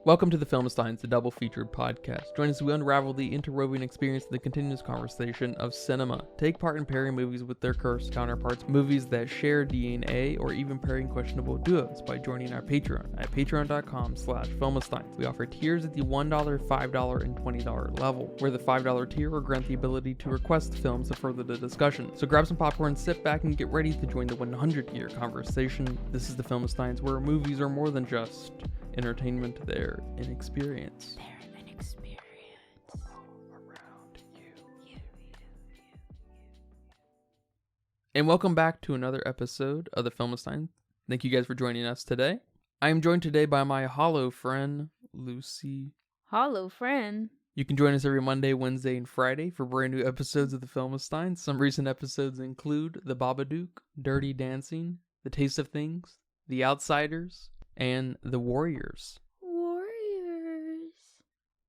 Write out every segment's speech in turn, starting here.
Welcome to the Filmsteins, the double-featured podcast. Join us as we unravel the interwoven experience of the continuous conversation of cinema. Take part in pairing movies with their cursed counterparts, movies that share DNA, or even pairing questionable duos by joining our Patreon at patreon.com/Filmsteins. We offer tiers at the $1, $5, and $20 level, where the $5 tier will grant the ability to request films to further the discussion. So grab some popcorn, sit back, and get ready to join the 100-year conversation. This is the Filmsteins, where movies are more than just entertainment, they're an experience. They're an experience. Around you. And welcome back to another episode of the Filmstein. Thank you guys for joining us today. I am joined today by my hollow friend, Lucy. Hollow friend. You can join us every Monday, Wednesday, and Friday for brand new episodes of the Filmstein. Some recent episodes include The Babadook, Dirty Dancing, The Taste of Things, The Outsiders, and The Warriors.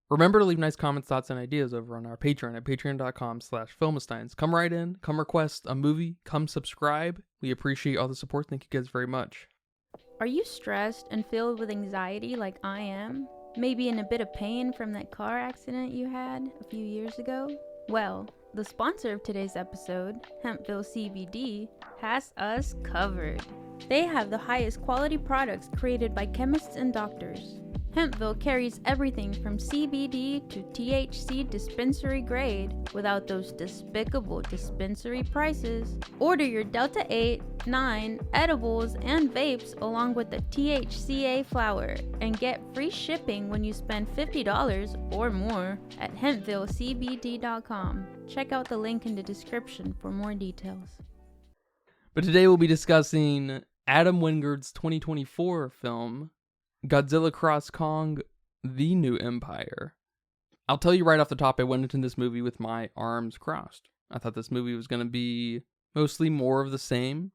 Remember to leave nice comments, thoughts, and ideas over on our Patreon at patreon.com/Filmsteins. Come right in, come request a movie, come subscribe. We appreciate all the support. Thank you guys very much. Are you stressed and filled with anxiety like I am? Maybe in a bit of pain from that car accident you had a few years ago? Well, the sponsor of today's episode, Hempville CBD, has us covered. They have the highest quality products created by chemists and doctors. Hempville carries everything from CBD to THC dispensary grade without those despicable dispensary prices. Order your Delta 8, 9 edibles and vapes along with the THCA flower and get free shipping when you spend $50 or more at hempvillecbd.com. Check out the link in the description for more details. But today we'll be discussing Adam Wingard's 2024 film, Godzilla x Kong: The New Empire. I'll tell you right off the top, I went into this movie with my arms crossed. I thought this movie was going to be mostly more of the same.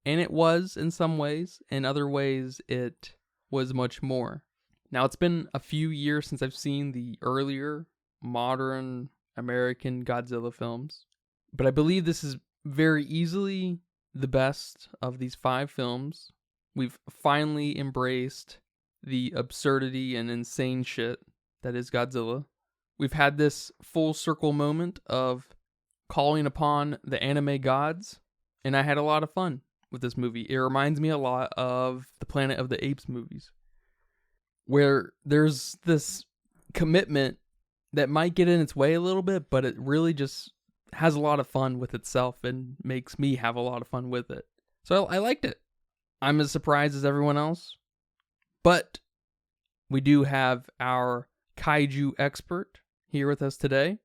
And it was in some ways. In other ways, it was much more. Now, it's been a few years since I've seen the earlier modern American Godzilla films. But I believe this is very easily the best of these 5 films. We've finally embraced the absurdity and insane shit that is Godzilla. We've had this full circle moment of calling upon the anime gods, and I had a lot of fun with this movie. It reminds me a lot of the Planet of the Apes movies, where there's this commitment that might get in its way a little bit, but it really just has a lot of fun with itself and makes me have a lot of fun with it. So I liked it. I'm as surprised as everyone else, but we do have our kaiju expert here with us today.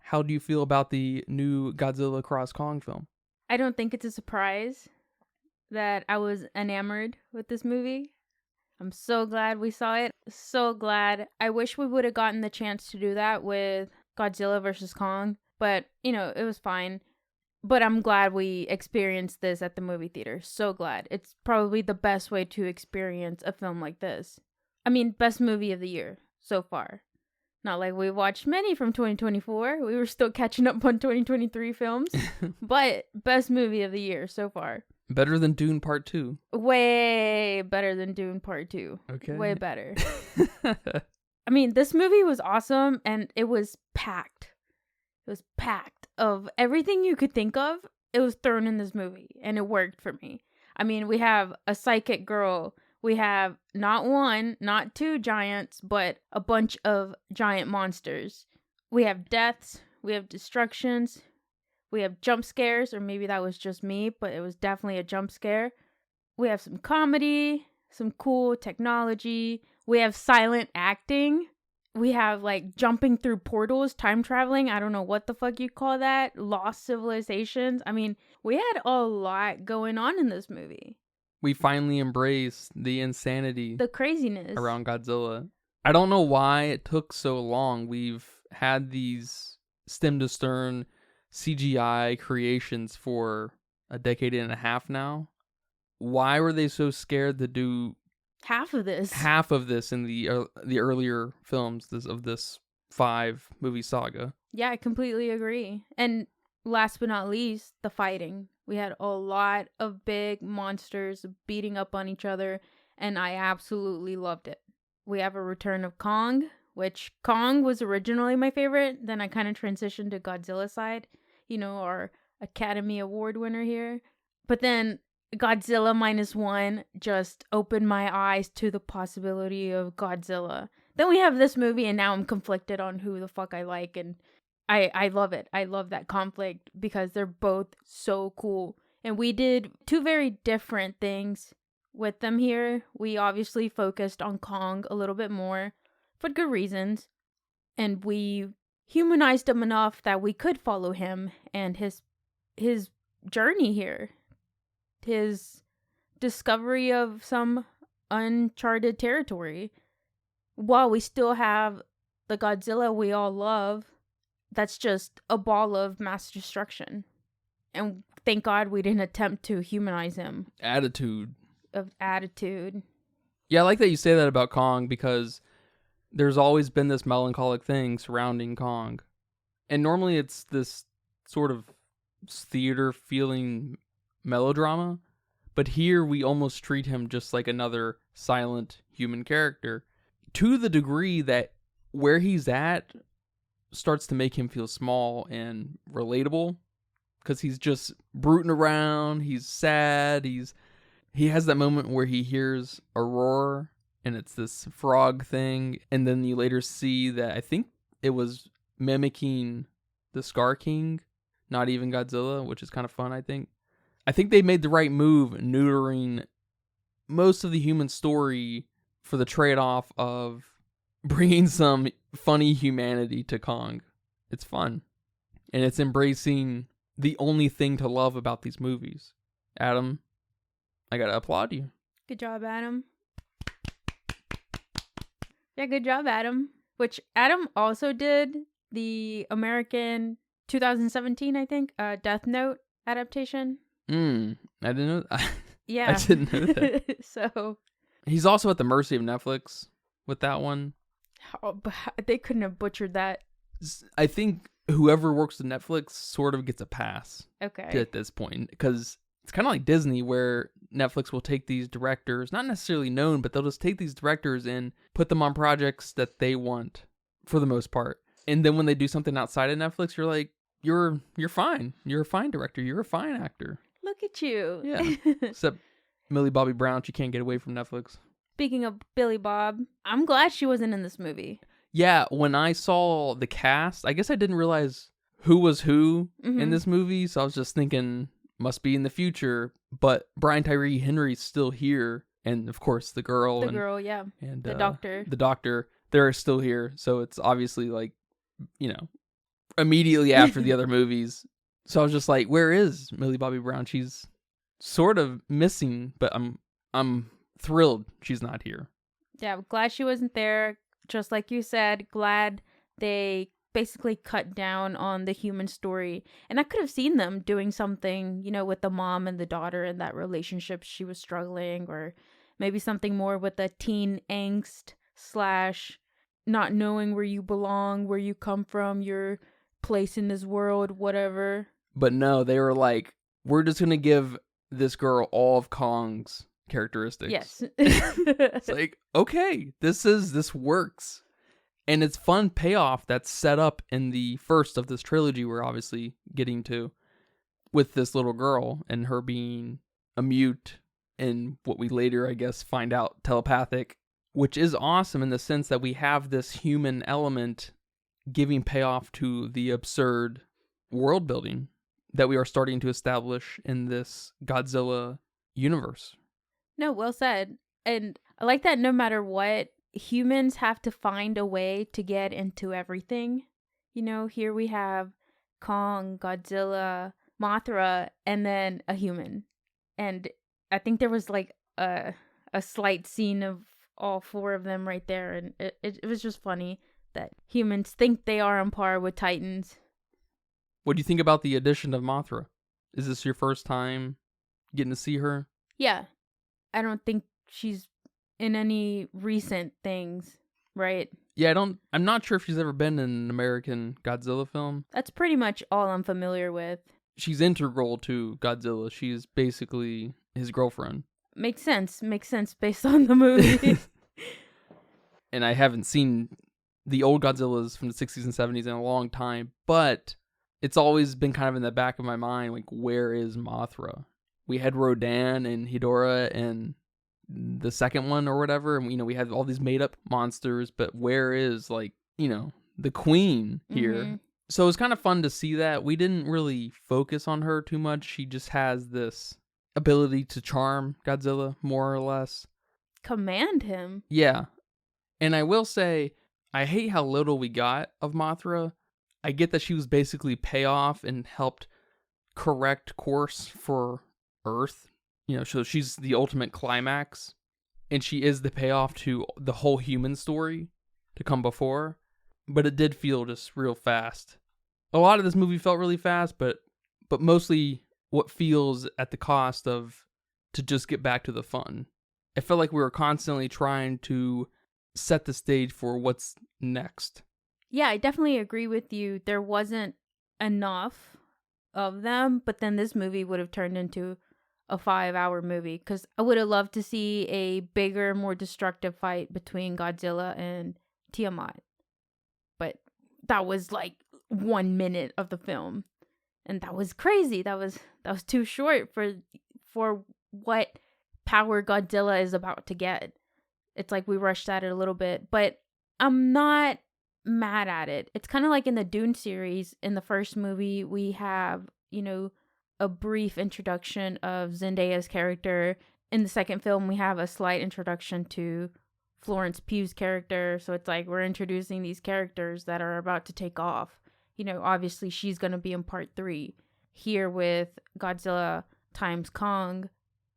How do you feel about the new Godzilla x Kong film? I don't think it's a surprise that I was enamored with this movie. I'm so glad we saw it. So glad. I wish we would have gotten the chance to do that with Godzilla vs. Kong, but, it was fine. But I'm glad we experienced this at the movie theater. So glad. It's probably the best way to experience a film like this. I mean, best movie of the year so far. Not like we watched many from 2024. We were still catching up on 2023 films. But best movie of the year so far. Better than Dune Part 2. Way better than Dune Part 2. Okay. Way better. I mean, this movie was awesome and it was packed. It was packed of everything you could think of. It was thrown in this movie and it worked for me. I mean, we have a psychic girl. We have not one, not 2 giants, but a bunch of giant monsters. We have deaths. We have destructions. We have jump scares, or maybe that was just me, but it was definitely a jump scare. We have some comedy, some cool technology. We have silent acting. We have, jumping through portals, time traveling. I don't know what the fuck you call that. Lost civilizations. I mean, we had a lot going on in this movie. We finally embraced the insanity. The craziness. Around Godzilla. I don't know why it took so long. We've had these stem to stern CGI creations for a decade and a half now. Why were they so scared to do half of this in the earlier films of this 5 movie saga? Yeah, I completely agree. And last but not least, the fighting. We had a lot of big monsters beating up on each other, and I absolutely loved it. we have a return of Kong, which Kong was originally my favorite. Then I kind of transitioned to Godzilla side, our Academy Award winner here. But then Godzilla -1 just opened my eyes to the possibility of Godzilla. Then we have this movie, and now I'm conflicted on who the fuck I like, and I love it. I love that conflict because they're both so cool. And we did two very different things with them here. We obviously focused on Kong a little bit more for good reasons. And we humanized him enough that we could follow him and his journey here. His discovery of some uncharted territory. While we still have the Godzilla we all love, that's just a ball of mass destruction. And thank God we didn't attempt to humanize him. Attitude. Yeah, I like that you say that about Kong because there's always been this melancholic thing surrounding Kong. And normally it's this sort of theater feeling melodrama. But here we almost treat him just like another silent human character. To the degree that where he's at starts to make him feel small and relatable. Because he's just rooting around, he's sad, he has that moment where he hears a roar, and it's this frog thing, and then you later see that I think it was mimicking the Skar King, not even Godzilla, which is kind of fun, I think. I think they made the right move neutering most of the human story for the trade-off of bringing some funny humanity to Kong. It's fun. And it's embracing the only thing to love about these movies. Adam, I gotta applaud you. Good job, Adam. Yeah, good job, Adam. Which Adam also did the American 2017, I think, Death Note adaptation. I didn't know that. Yeah. I didn't know that. So he's also at the mercy of Netflix with that one. But they couldn't have butchered that. I think whoever works with Netflix sort of gets a pass. Okay. At this point, because it's kind of like Disney, where Netflix will take these directors, not necessarily known, but they'll just take these directors and put them on projects that they want, for the most part. And then when they do something outside of Netflix, you're like, you're fine. You're a fine director. You're a fine actor. Look at you. Yeah. Except Millie Bobby Brown, she can't get away from Netflix. Speaking of Billy Bob, I'm glad she wasn't in this movie. Yeah, when I saw the cast, I guess I didn't realize who was who in this movie, so I was just thinking, must be in the future. But Brian Tyree Henry's still here, and of course the girl. Yeah. And the doctor. The doctor, they're still here, so it's obviously like, immediately after the other movies. So I was just like, where is Millie Bobby Brown? She's sort of missing, but I'm thrilled she's not here. Yeah, I'm glad she wasn't there. Just like you said, glad they basically cut down on the human story. And I could have seen them doing something, with the mom and the daughter and that relationship she was struggling, or maybe something more with the teen angst / not knowing where you belong, where you come from, your place in this world, whatever. But no, they were like, we're just going to give this girl all of Kong's characteristics. Yes. It's like, okay, this works. And it's fun payoff that's set up in the first of this trilogy we're obviously getting to, with this little girl and her being a mute and what we later, I guess, find out telepathic, which is awesome in the sense that we have this human element giving payoff to the absurd world building that we are starting to establish in this Godzilla universe. No, well said. And I like that no matter what, humans have to find a way to get into everything. Here we have Kong, Godzilla, Mothra, and then a human. And I think there was like a slight scene of all four of them right there. And it was just funny that humans think they are on par with Titans. What do you think about the addition of Mothra? Is this your first time getting to see her? Yeah. I don't think she's in any recent things, right? Yeah, I'm not sure if she's ever been in an American Godzilla film. That's pretty much all I'm familiar with. She's integral to Godzilla. She's basically his girlfriend. Makes sense based on the movie. and I haven't seen the old Godzillas from the 60s and 70s in a long time, but it's always been kind of in the back of my mind, like, where is Mothra? We had Rodan and Hedorah and the second one or whatever, and we had all these made-up monsters, but where is, like, the queen here? Mm-hmm. So it was kind of fun to see that. We didn't really focus on her too much. She just has this ability to charm Godzilla, more or less. Command him. Yeah. And I will say, I hate how little we got of Mothra. I get that she was basically payoff and helped correct course for Earth. So she's the ultimate climax. And she is the payoff to the whole human story to come before. But it did feel just real fast. A lot of this movie felt really fast, but mostly what feels at the cost of to just get back to the fun. I felt like we were constantly trying to set the stage for what's next. Yeah, I definitely agree with you. There wasn't enough of them, but then this movie would have turned into a 5-hour movie, because I would have loved to see a bigger, more destructive fight between Godzilla and Tiamat. But that was like 1 minute of the film, and that was crazy. That was too short for what power Godzilla is about to get. It's like we rushed at it a little bit, but I'm not mad at it. It's kind of like in the Dune series. In the first movie, we have, a brief introduction of Zendaya's character. In the second film, we have a slight introduction to Florence Pugh's character. So it's like we're introducing these characters that are about to take off. Obviously she's going to be in part 3. Here with Godzilla times Kong,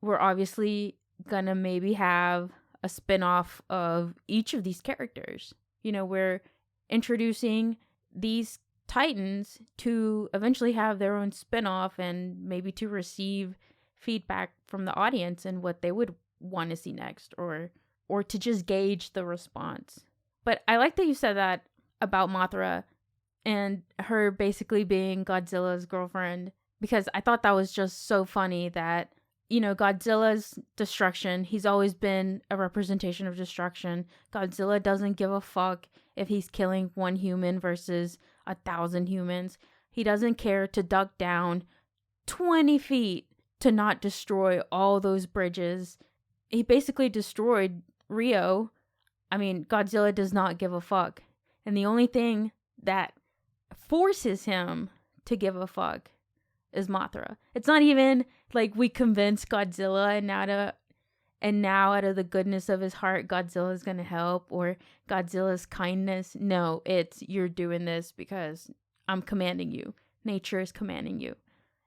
we're obviously going to maybe have a spin-off of each of these characters. We're introducing these titans to eventually have their own spin-off, and maybe to receive feedback from the audience and what they would want to see next, or to just gauge the response. But I like that you said that about Mothra and her basically being Godzilla's girlfriend, because I thought that was just so funny that, Godzilla's destruction, he's always been a representation of destruction. Godzilla doesn't give a fuck if he's killing 1 human versus 1,000 humans. He doesn't care to duck down 20 feet to not destroy all those bridges. He basically destroyed Rio. I mean, Godzilla does not give a fuck. And the only thing that forces him to give a fuck is Mothra. It's not even like we convinced Godzilla and now out of the goodness of his heart, Godzilla's gonna help, or Godzilla's kindness. No, it's you're doing this because I'm commanding you. Nature is commanding you.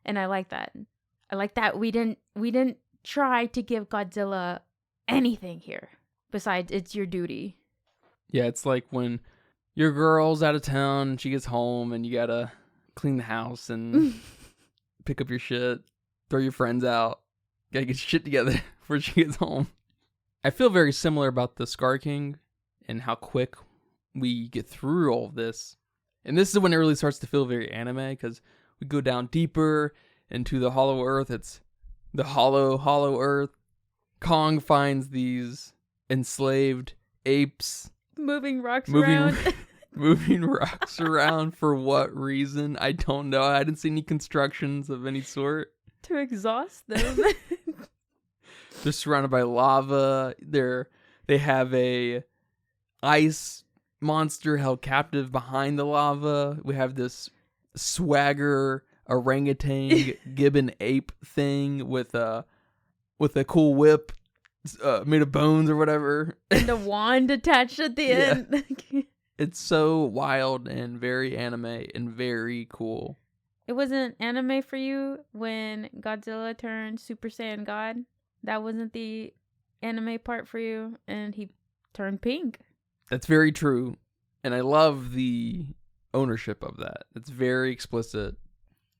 And I like that. I like that we didn't try to give Godzilla anything here besides it's your duty. Yeah, it's like when your girl's out of town, she gets home, and you gotta clean the house and pick up your shit, throw your friends out, gotta get your shit together before she gets home. I feel very similar about the Skar King and how quick we get through all of this. And this is when it really starts to feel very anime, because we go down deeper into the hollow earth. It's the hollow earth. Kong finds these enslaved apes Moving rocks around. Moving rocks around for what reason? I don't know. I didn't see any constructions of any sort. To exhaust them. They're surrounded by lava. They have a ice monster held captive behind the lava. We have this swagger orangutan gibbon ape thing with a cool whip made of bones or whatever. And a wand attached at the end. It's so wild and very anime and very cool. It wasn't anime for you when Godzilla turned Super Saiyan God? That wasn't the anime part for you, and he turned pink. That's very true. And I love the ownership of that. It's very explicit.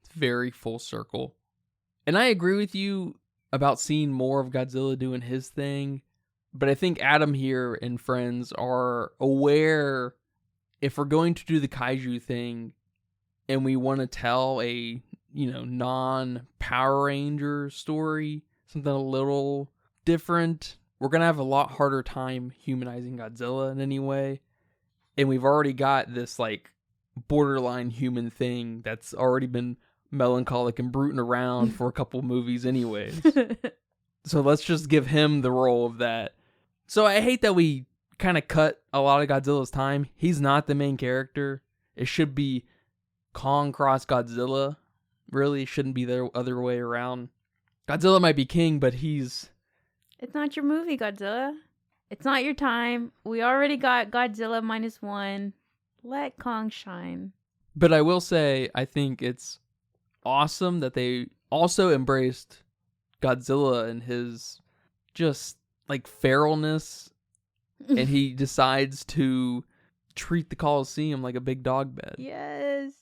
It's very full circle. And I agree with you about seeing more of Godzilla doing his thing. But I think Adam here and friends are aware, if we're going to do the kaiju thing and we want to tell a, non-Power Ranger story, something a little different, we're going to have a lot harder time humanizing Godzilla in any way. And we've already got this, like, borderline human thing that's already been melancholic and brooding around for a couple movies anyways. So let's just give him the role of that. So I hate that we kind of cut a lot of Godzilla's time. He's not the main character. It should be Kong cross Godzilla. Really, it shouldn't be the other way around. Godzilla might be king, but he's... It's not your movie, Godzilla. It's not your time. We already got Godzilla -1. Let Kong shine. But I will say, I think it's awesome that they also embraced Godzilla and his just, like, feralness. And he decides to treat the Coliseum like a big dog bed. Yes.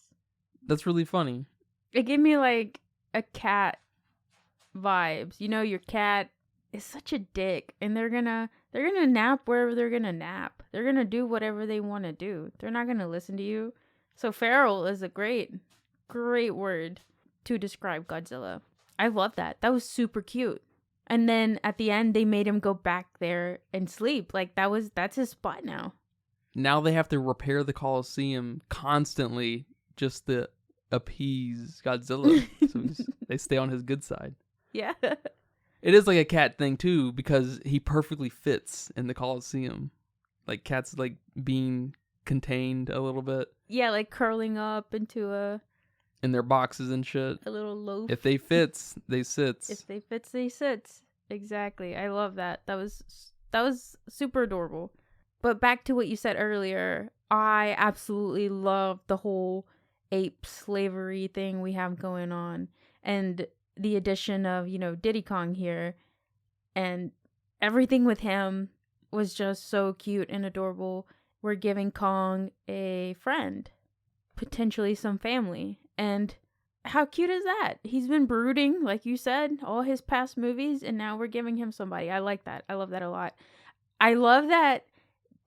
That's really funny. It gave me, like, a cat vibes. You know, your cat is such a dick, and they're gonna nap wherever they're gonna nap. They're gonna do whatever they want to do. They're not gonna listen to you. So feral is a great word to describe Godzilla. I love that. That was super cute. And then at the end, they made him go back there and sleep. Like, that's his spot now. Now they have to repair the Coliseum constantly just to appease Godzilla. So they stay on his good side. Yeah. It is like a cat thing, too, because he perfectly fits in the Coliseum. Like, cats, like, being contained a little bit. Yeah, like curling up into in their boxes and shit. A little loaf. If they fits, they sits. If they fits, they sits. Exactly. I love that. That was super adorable. But back to what you said earlier, I absolutely love the whole ape slavery thing we have going on, and the addition of, you know, Diddy Kong here, and everything with him was just so cute and adorable. We're giving Kong a friend, potentially some family, and how cute is that? He's been brooding, like you said, all his past movies, and now we're giving him somebody. I like that. I love that a lot. I love that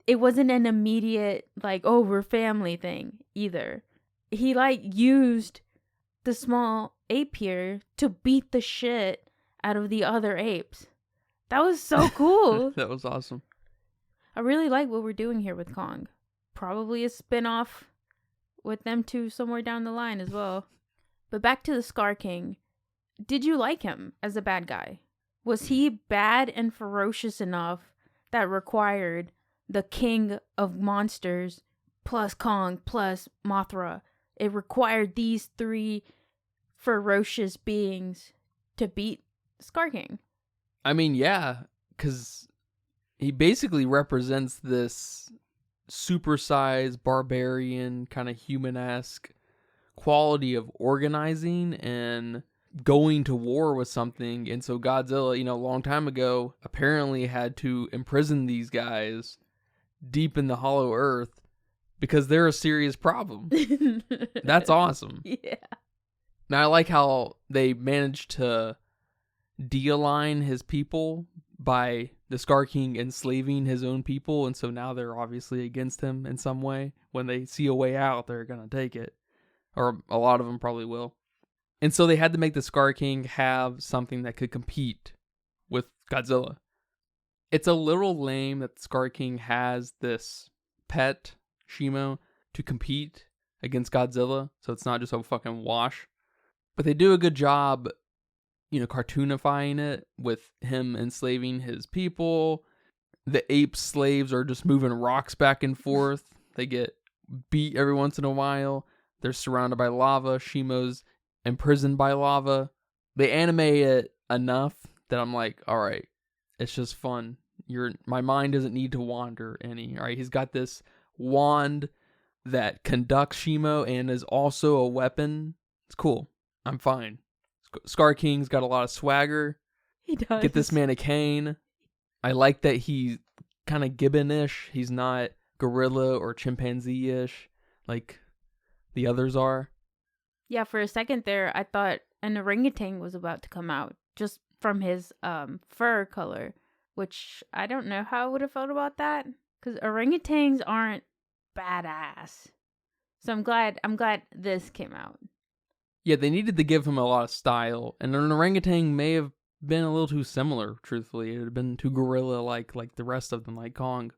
it wasn't an immediate, like, oh, we're family thing either. He, like, used the small ape here to beat the shit out of the other apes. That was so cool. That was awesome. I really like what we're doing here with Kong. Probably a spin-off with them two somewhere down the line as well. But back to the Skar King. Did you like him as a bad guy? Was he bad and ferocious enough that required the king of monsters plus Kong plus Mothra? It required these three ferocious beings to beat Skar King. I mean, yeah, because he basically represents this supersized, barbarian, kind of human-esque quality of organizing and going to war with something. And so Godzilla, you know, a long time ago, apparently had to imprison these guys deep in the hollow earth because they're a serious problem. That's awesome. Yeah. Now, I like how they managed to de-align his people by the Skar King enslaving his own people, and so now they're obviously against him in some way. When they see a way out, they're going to take it. Or a lot of them probably will. And so they had to make the Skar King have something that could compete with Godzilla. It's a little lame that the Skar King has this pet, Shimo, to compete against Godzilla, so it's not just a fucking wash. But they do a good job, you know, cartoonifying it with him enslaving his people. The ape slaves are just moving rocks back and forth. They get beat every once in a while. They're surrounded by lava. Shimo's imprisoned by lava. They animate it enough that I'm like, all right, it's just fun. My mind doesn't need to wander any. All right, he's got this wand that conducts Shimo and is also a weapon. It's cool. I'm fine. Skar King's got a lot of swagger. He does. Get this man a cane. I like that he's kind of gibbon-ish. He's not gorilla or chimpanzee-ish like the others are. Yeah, for a second there, I thought an orangutan was about to come out just from his fur color, which I don't know how I would have felt about that, because orangutans aren't badass. So I'm glad this came out. Yeah, they needed to give him a lot of style, and an orangutan may have been a little too similar, truthfully. It would have been too gorilla-like, like the rest of them, like Kong.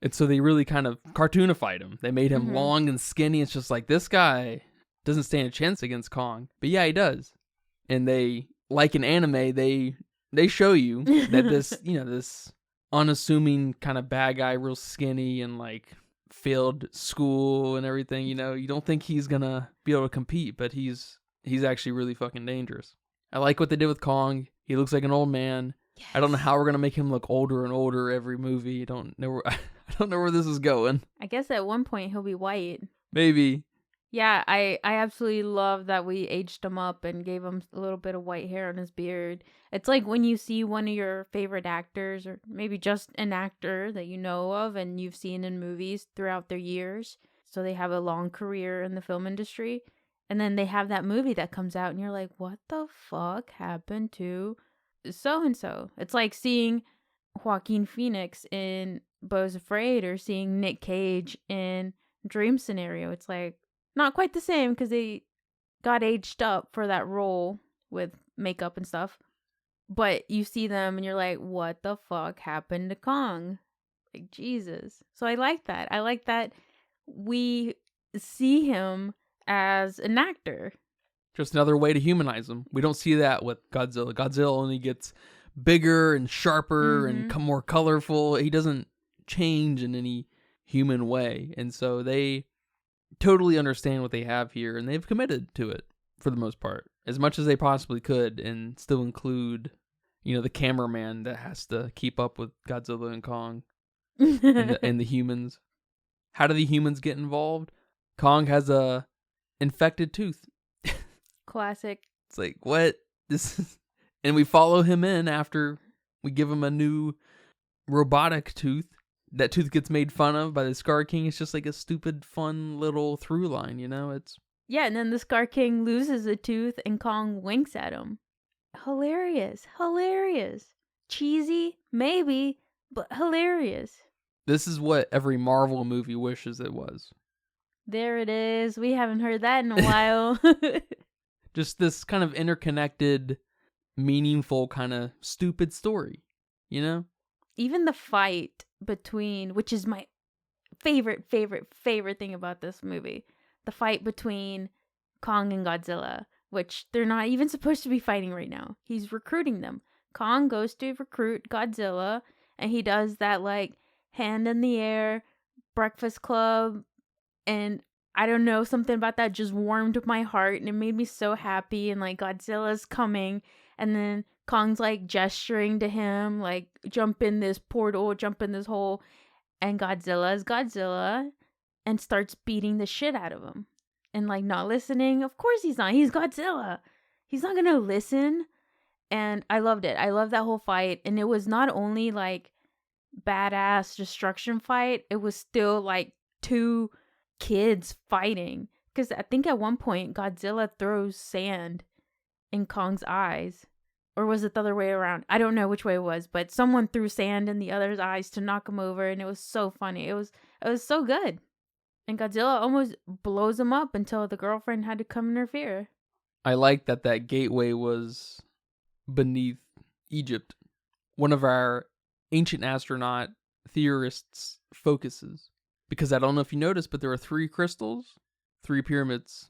And so they really kind of cartoonified him. They made him long and skinny. It's just like, this guy doesn't stand a chance against Kong. But yeah, he does. And they, like in anime, they show you that this, this unassuming kind of bad guy, real skinny and like failed school and everything, you don't think he's gonna be able to compete, but he's actually really fucking dangerous. I like what they did with Kong. He looks like an old man. Yes. I don't know how we're gonna make him look older and older every movie. I don't know where this is going. I guess at one point he'll be white. Maybe. Yeah, I absolutely love that we aged him up and gave him a little bit of white hair on his beard. It's like when you see one of your favorite actors, or maybe just an actor that you know of and you've seen in movies throughout their years. So they have a long career in the film industry. And then they have that movie that comes out and you're like, what the fuck happened to so-and-so? It's like seeing Joaquin Phoenix in Beau's Afraid or seeing Nick Cage in Dream Scenario. It's like, not quite the same because they got aged up for that role with makeup and stuff. But you see them and you're like, what the fuck happened to Kong? Like, Jesus. So I like that. I like that we see him as an actor. Just another way to humanize him. We don't see that with Godzilla. Godzilla only gets bigger and sharper and more colorful. He doesn't change in any human way. And so they totally understand what they have here, and they've committed to it for the most part, as much as they possibly could, and still include, the cameraman that has to keep up with Godzilla and Kong and the humans. How do the humans get involved? Kong has a infected tooth. Classic. It's like, what? And we follow him in after we give him a new robotic tooth. That tooth gets made fun of by the Skar King. It's just like a stupid, fun little through line, It's and then the Skar King loses a tooth and Kong winks at him. Hilarious. Cheesy, maybe, but hilarious. This is what every Marvel movie wishes it was. There it is. We haven't heard that in a while. Just this kind of interconnected, meaningful, kind of stupid story, Even the fight between, which is my favorite thing about this movie, the fight between Kong and Godzilla, which they're not even supposed to be fighting right now. He's recruiting them. Kong goes to recruit Godzilla, and he does that like hand in the air Breakfast Club, and I don't know, something about that just warmed my heart and it made me so happy. And like, Godzilla's coming, and then Kong's like gesturing to him, like, jump in this portal, jump in this hole. And Godzilla is Godzilla and starts beating the shit out of him. And like, not listening. Of course he's not. He's Godzilla. He's not gonna listen. And I loved it. I loved that whole fight. And it was not only like badass destruction fight, it was still like two kids fighting. Because I think at one point Godzilla throws sand in Kong's eyes. Or was it the other way around? I don't know which way it was, but someone threw sand in the other's eyes to knock him over, and it was so funny. It was so good. And Godzilla almost blows him up until the girlfriend had to come interfere. I like that gateway was beneath Egypt. One of our ancient astronaut theorists focuses. Because I don't know if you noticed, but there are 3 crystals, 3 pyramids.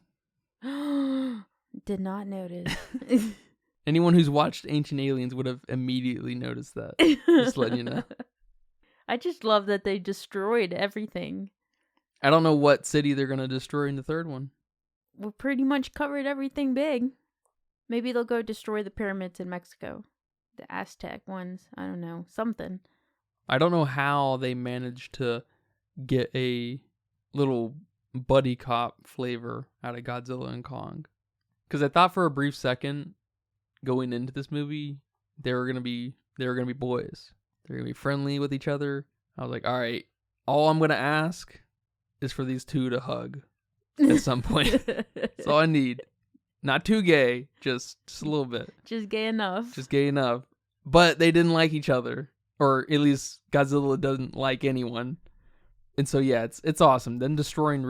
Did not notice. Anyone who's watched Ancient Aliens would have immediately noticed that. Just letting you know. I just love that they destroyed everything. I don't know what city they're going to destroy in the 3rd one. We pretty much covered everything big. Maybe they'll go destroy the pyramids in Mexico. The Aztec ones. I don't know. Something. I don't know how they managed to get a little buddy cop flavor out of Godzilla and Kong. Because I thought for a brief second, going into this movie, they were gonna be boys. They're gonna be friendly with each other. I was like, all right, all I'm gonna ask is for these 2 to hug at some point. That's all I need. Not too gay, just a little bit. Just gay enough. Just gay enough. But they didn't like each other, or at least Godzilla doesn't like anyone. And so yeah, it's awesome. Then destroying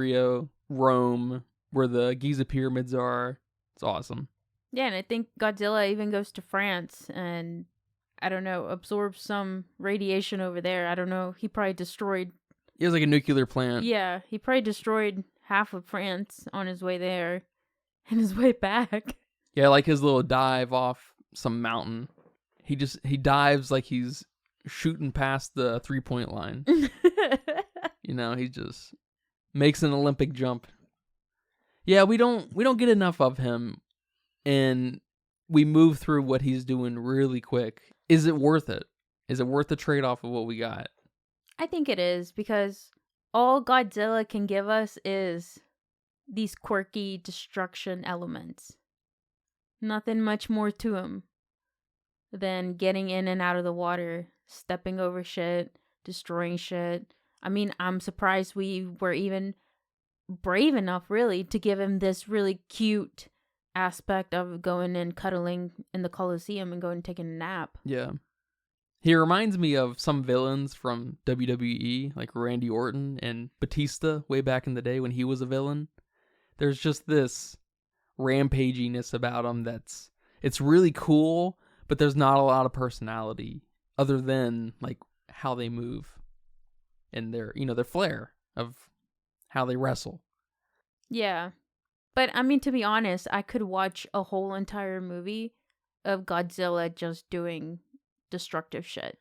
Rome, where the Giza pyramids are. It's awesome. Yeah, and I think Godzilla even goes to France and, I don't know, absorbs some radiation over there. I don't know. He probably destroyed. He has like a nuclear plant. Yeah, he probably destroyed half of France on his way there and his way back. Yeah, like his little dive off some mountain. He dives like he's shooting past the 3-point line. He just makes an Olympic jump. Yeah, we don't get enough of him, and we move through what he's doing really quick. Is it worth it? Is it worth the trade-off of what we got? I think it is, because all Godzilla can give us is these quirky destruction elements. Nothing much more to him than getting in and out of the water, stepping over shit, destroying shit. I mean, I'm surprised we were even brave enough, really, to give him this really cute aspect of going and cuddling in the Coliseum and going and taking a nap. Yeah. He reminds me of some villains from WWE, like Randy Orton and Batista way back in the day when he was a villain. There's just this rampaginess about him it's really cool, but there's not a lot of personality other than like how they move and their flair of how they wrestle. Yeah. But I mean, to be honest, I could watch a whole entire movie of Godzilla just doing destructive shit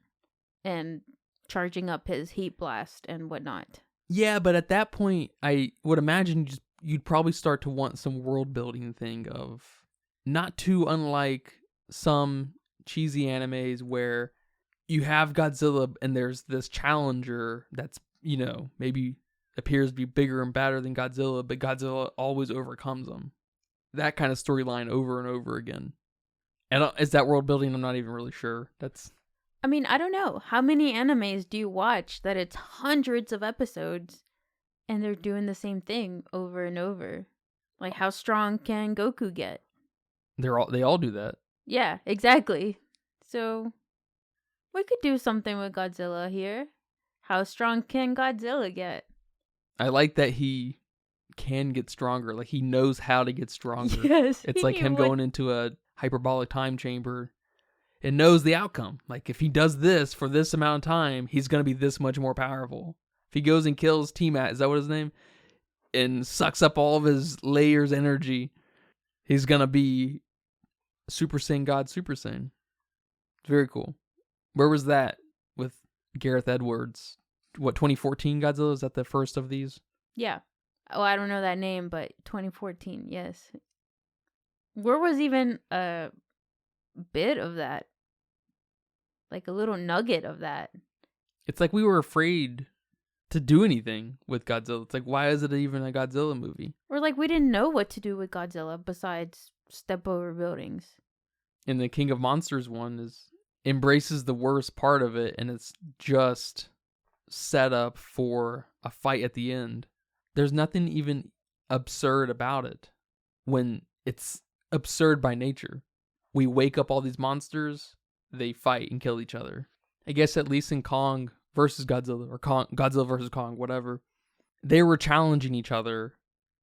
and charging up his heat blast and whatnot. Yeah, but at that point, I would imagine you'd probably start to want some world building thing of, not too unlike some cheesy animes where you have Godzilla and there's this challenger that's, maybe appears to be bigger and badder than Godzilla, but Godzilla always overcomes him. That kind of storyline over and over again. And is that world building? I'm not even really sure. I mean, I don't know. How many animes do you watch that it's hundreds of episodes and they're doing the same thing over and over? Like, how strong can Goku get? They all do that. Yeah, exactly. So we could do something with Godzilla here. How strong can Godzilla get? I like that he can get stronger. Like, he knows how to get stronger. Yes. It's like him going into a hyperbolic time chamber and knows the outcome. Like, if he does this for this amount of time, he's going to be this much more powerful. If he goes and kills T-Mat, is that what his name? And sucks up all of his layers energy, he's going to be Super Saiyan God Super Saiyan. It's very cool. Where was that with Gareth Edwards? What, 2014 Godzilla? Is that the first of these? Yeah. Oh, I don't know that name, but 2014, yes. Where was even a bit of that? Like a little nugget of that. It's like we were afraid to do anything with Godzilla. It's like, why is it even a Godzilla movie? Or like we didn't know what to do with Godzilla besides step over buildings. And the King of Monsters one embraces the worst part of it, and it's just set up for a fight at the end. There's nothing even absurd about it when it's absurd by nature. We wake up all these monsters, they fight and kill each other. I guess at least in Kong versus Godzilla, or Godzilla versus Kong, whatever, they were challenging each other,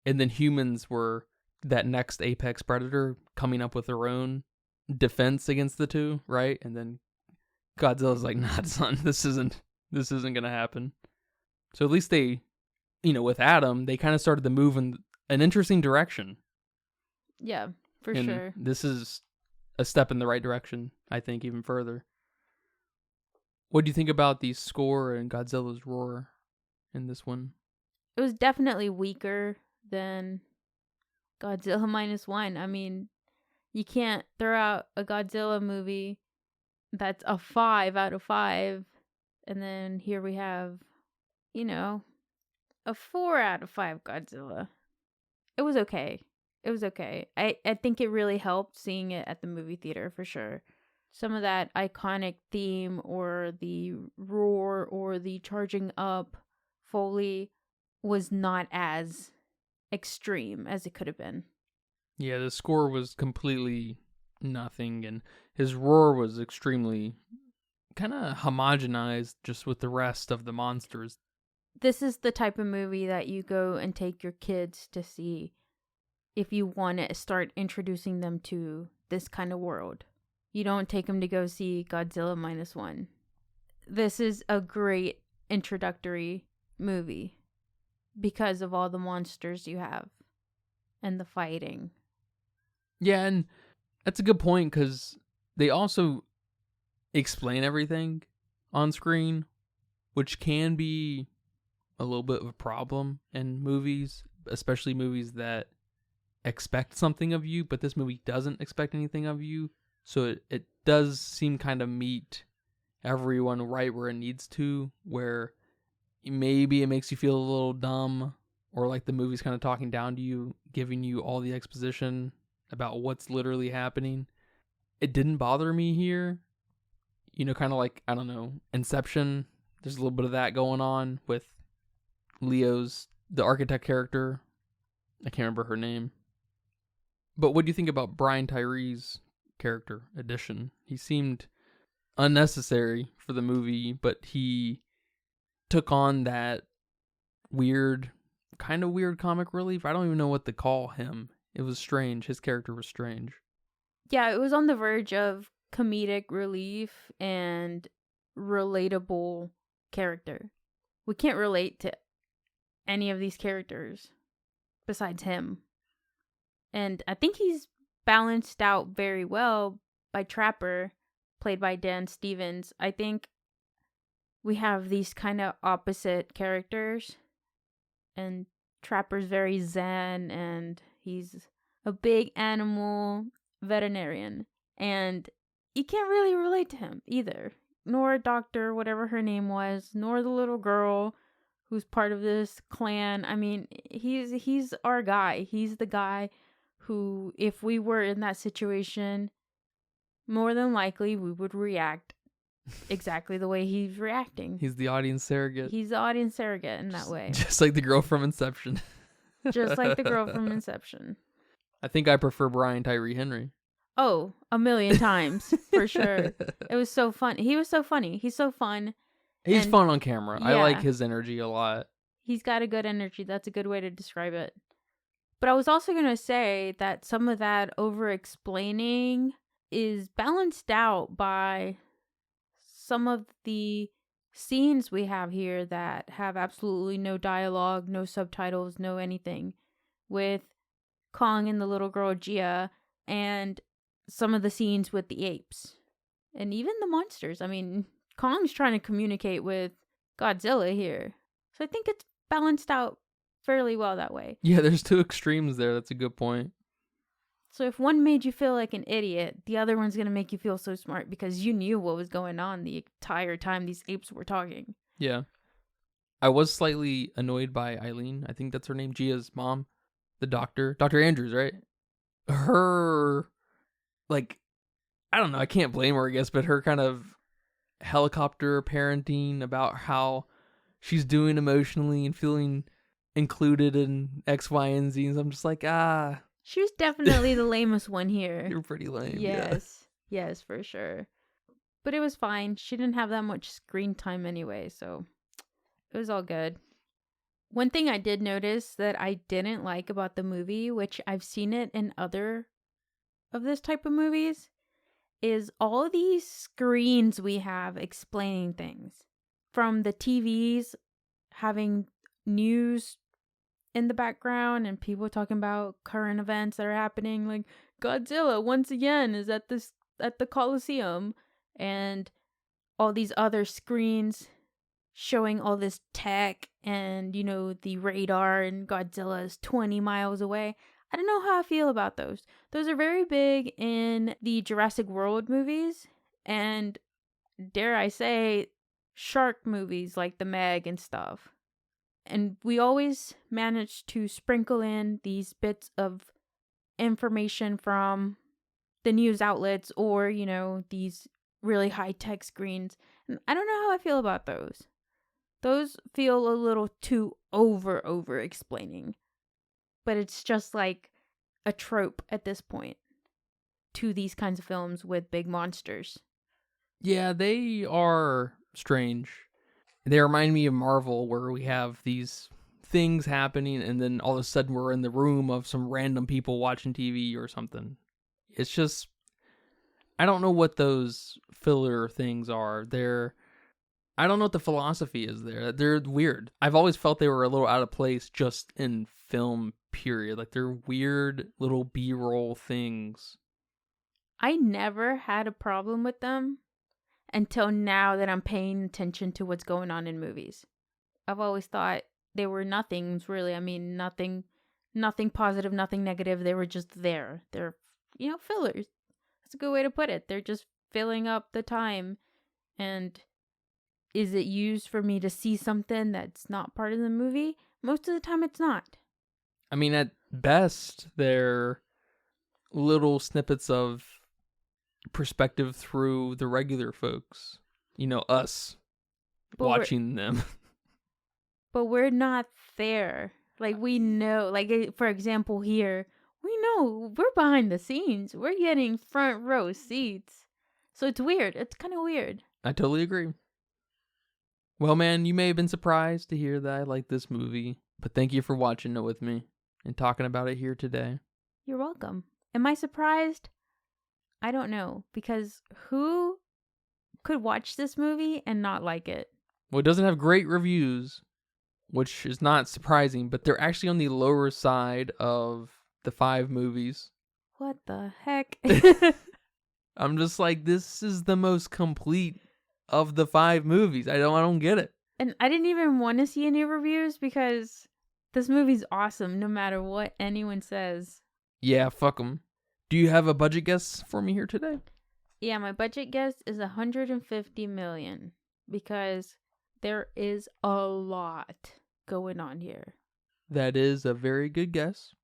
and then humans were that next apex predator coming up with their own defense against the two, right? And then Godzilla's like, nah, son, this isn't gonna happen. So at least they, with Adam, they kind of started to move in an interesting direction. Yeah, for and sure. This is a step in the right direction, I think, even further. What do you think about the score and Godzilla's roar in this one? It was definitely weaker than Godzilla -1. I mean, you can't throw out a Godzilla movie that's a 5 out of 5, and then here we have, a 4 out of 5 Godzilla. It was okay. I think it really helped seeing it at the movie theater, for sure. Some of that iconic theme or the roar or the charging up Foley was not as extreme as it could have been. Yeah, the score was completely nothing, and his roar was extremely kind of homogenized just with the rest of the monsters. This is the type of movie that you go and take your kids to see if you want to start introducing them to this kind of world. You don't take them to go see Godzilla -1. This is a great introductory movie because of all the monsters you have and the fighting. Yeah, and that's a good point because they also explain everything on screen, which can be a little bit of a problem in movies, especially movies that expect something of you, but this movie doesn't expect anything of you. So it does seem kind of meet everyone right where it needs to, where maybe it makes you feel a little dumb, or like the movie's kind of talking down to you, giving you all the exposition about what's literally happening. It didn't bother me here. You know, kind of like, I don't know, Inception. There's a little bit of that going on with Leo's, the architect character. I can't remember her name. But what do you think about Brian Tyree's character addition? He seemed unnecessary for the movie, but he took on that kind of weird comic relief. I don't even know what to call him. It was strange. His character was strange. Yeah, it was on the verge of comedic relief and relatable character. We can't relate to any of these characters besides him. And I think he's balanced out very well by Trapper, played by Dan Stevens. I think we have these kind of opposite characters, and Trapper's very zen, and he's a big animal veterinarian, and you can't really relate to him either, nor a doctor, whatever her name was, nor the little girl who's part of this clan. I mean, he's our guy. He's the guy who, if we were in that situation, more than likely we would react exactly the way he's reacting. He's the audience surrogate. He's the audience surrogate in that way. Just like the girl from Inception. Just like the girl from Inception. I think I prefer Brian Tyree Henry. Oh, 1,000,000 times, for sure. It was so fun. He was so funny. He's so fun. He's fun on camera. I Yeah. like his energy a lot. He's got a good energy. That's a good way to describe it. But I was also going to say that some of that over-explaining is balanced out by some of the scenes we have here that have absolutely no dialogue, no subtitles, no anything, with Kong and the little girl Gia, and some of the scenes with the apes and even the monsters. I mean, Kong's trying to communicate with Godzilla here, so I think it's balanced out fairly well that way. Yeah, there's two extremes there. That's a good point. So if one made you feel like an idiot, the other one's going to make you feel so smart because you knew what was going on the entire time these apes were talking. Yeah. I was slightly annoyed by Eileen. I think that's her name. Gia's mom. The doctor. Dr. Andrews, right? Her, like, I don't know. I can't blame her, I guess, but her kind of helicopter parenting about how she's doing emotionally and feeling included in X, Y, and Z. And I'm just like, She was definitely the lamest one here. you're pretty lame. Yes. Yeah. Yes, for sure. But it was fine. She didn't have that much screen time anyway, so it was all good. One thing I did notice that I didn't like about the movie, which I've seen it in other of this type of movies, is all these screens we have explaining things. From the TVs having news in the background and people talking about current events that are happening, like Godzilla once again is at the Coliseum, and all these other screens showing all this tech and, you know, the radar and Godzilla is 20 miles away. I don't know how I feel about those. Those are very big in the Jurassic World movies and, dare I say, shark movies like The Meg and stuff. And we always manage to sprinkle in these bits of information from the news outlets or, you know, these really high-tech screens. And I don't know how I feel about those. Those feel a little too over explaining. But it's just like a trope at this point to these kinds of films with big monsters. Yeah, they are strange. They remind me of Marvel, where we have these things happening, and then all of a sudden we're in the room of some random people watching TV or something. It's just, I don't know what those filler things are. I don't know what the philosophy is there. They're weird. I've always felt they were a little out of place just in film, period. Like, they're weird little B-roll things. I never had a problem with them until now that I'm paying attention to what's going on in movies. I've always thought they were nothings, really. I mean, nothing positive, nothing negative. They were just there. They're, fillers. That's a good way to put it. They're just filling up the time. And is it used for me to see something that's not part of the movie? Most of the time, it's not. I mean, at best, they're little snippets of perspective through the regular folks. Us watching them. But we're not there. Like, we know, like, for example, here, we know we're behind the scenes. We're getting front row seats. So it's weird. It's kind of weird. I totally agree. Well, man, you may have been surprised to hear that I like this movie, but thank you for watching it with me and talking about it here today. You're welcome. Am I surprised? I don't know, because who could watch this movie and not like it? Well, it doesn't have great reviews, which is not surprising, but they're actually on the lower side of the 5 movies. What the heck? I'm just like, this is the most complete of the 5 movies. I don't get it. And I didn't even want to see any reviews because this movie's awesome no matter what anyone says. Yeah, fuck them. Do you have a budget guess for me here today? Yeah, my budget guess is $150 million because there is a lot going on here. That is a very good guess.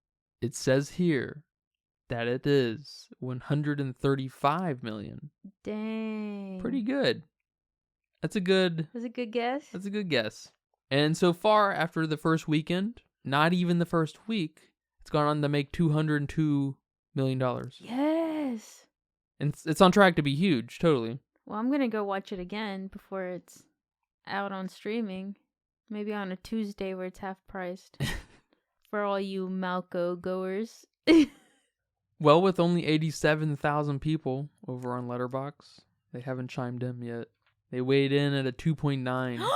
It says here that it is $135 million. Dang. Pretty good. That's a good guess. That's a good guess. And so far, after the first weekend, not even the first week, it's gone on to make $202 million. Yes. And it's on track to be huge, totally. Well, I'm going to go watch it again before it's out on streaming. Maybe on a Tuesday where it's half priced. For all you Malco goers. Well, with only 87,000 people over on Letterboxd, they haven't chimed in yet. They weighed in at a 2.9.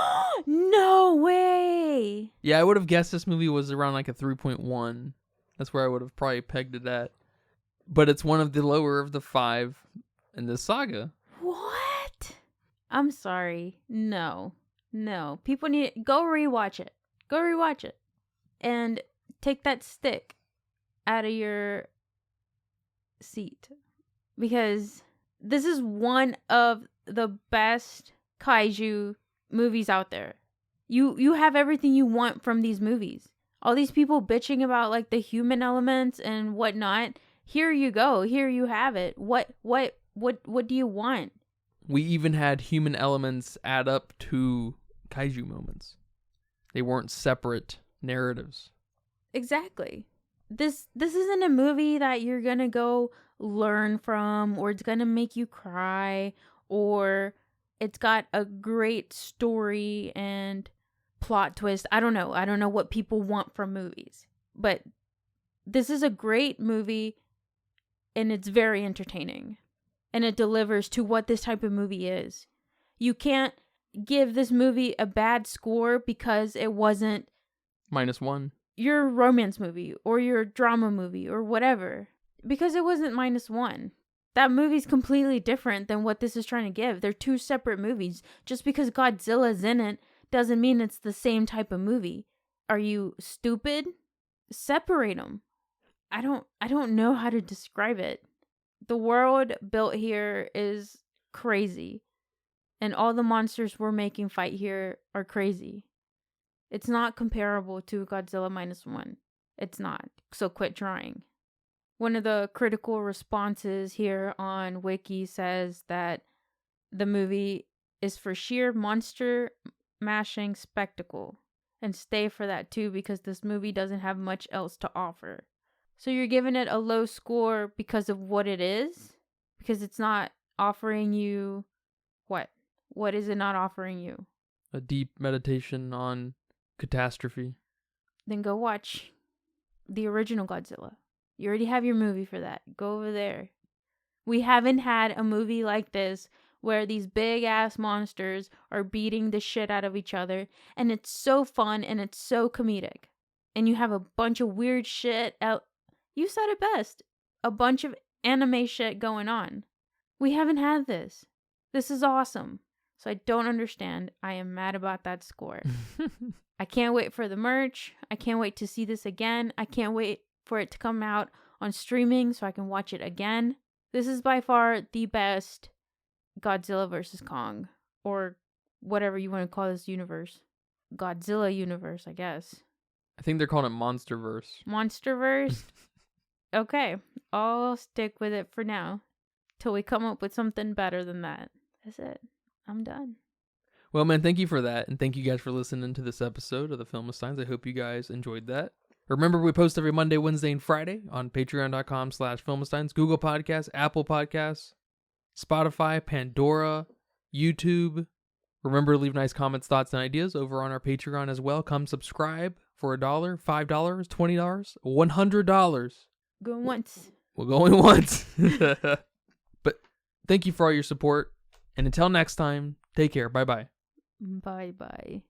No way! Yeah, I would have guessed this movie was around like a 3.1. That's where I would have probably pegged it at. But it's one of the lower of the 5 in this saga. What? I'm sorry. No. People need to go rewatch it. Go rewatch it. And take that stick out of your seat. Because this is one of the best kaiju movies out there. You have everything you want from these movies. All these people bitching about like the human elements and whatnot. Here you go. Here you have it. What do you want? We even had human elements add up to kaiju moments. They weren't separate narratives. Exactly. This isn't a movie that you're gonna go learn from, or it's gonna make you cry, or it's got a great story and plot twist. I don't know what people want from movies, but this is a great movie and it's very entertaining and it delivers to what this type of movie is. You can't give this movie a bad score because it wasn't -1. Your romance movie or your drama movie or whatever, because it wasn't -1. That movie's completely different than what this is trying to give. They're 2 separate movies. Just because Godzilla's in it doesn't mean it's the same type of movie. Are you stupid? Separate them. I don't know how to describe it. The world built here is crazy. And all the monsters we're making fight here are crazy. It's not comparable to Godzilla -1. It's not. So quit trying. One of the critical responses here on Wiki says that the movie is for sheer monster mashing spectacle. And stay for that too, because this movie doesn't have much else to offer. So you're giving it a low score because of what it is? Because it's not offering you what? What is it not offering you? A deep meditation on catastrophe. then go watch the original Godzilla. You already have your movie for that. Go over there. We haven't had a movie like this where these big ass monsters are beating the shit out of each other, and it's so fun and it's so comedic. And you have a bunch of weird shit out. You said it best. A bunch of anime shit going on. We haven't had this. This is awesome. So I don't understand. I am mad about that score. I can't wait for the merch. I can't wait to see this again. I can't wait for it to come out on streaming so I can watch it again. This is by far the best Godzilla vs. Kong, or whatever you want to call this universe. Godzilla universe, I guess. I think they're calling it Monsterverse. Monsterverse? Okay, I'll stick with it for now. Till we come up with something better than that. That's it. I'm done. Well, man, thank you for that. And thank you guys for listening to this episode of the Filmistines. I hope you guys enjoyed that. Remember, we post every Monday, Wednesday, and Friday on patreon.com/Filmistines, Google Podcasts, Apple Podcasts, Spotify, Pandora, YouTube. Remember to leave nice comments, thoughts, and ideas over on our Patreon as well. Come subscribe for $1, $5, $20, $100. Going once. We're going once. But thank you for all your support. And until next time, take care. Bye-bye. Bye-bye.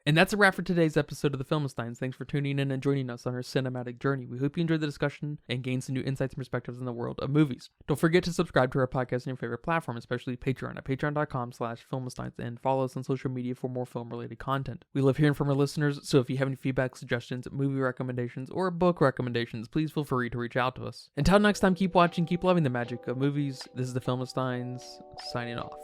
And that's a wrap for today's episode of the Filmistines. Thanks for tuning in and joining us on our cinematic journey. We hope you enjoyed the discussion and gained some new insights and perspectives in the world of movies. Don't forget to subscribe to our podcast on your favorite platform, especially Patreon at patreon.com/Filmistines, and follow us on social media for more film-related content. We love hearing from our listeners, so if you have any feedback, suggestions, movie recommendations, or book recommendations, please feel free to reach out to us. Until next time, keep watching, keep loving the magic of movies. This is the Filmistines, signing off.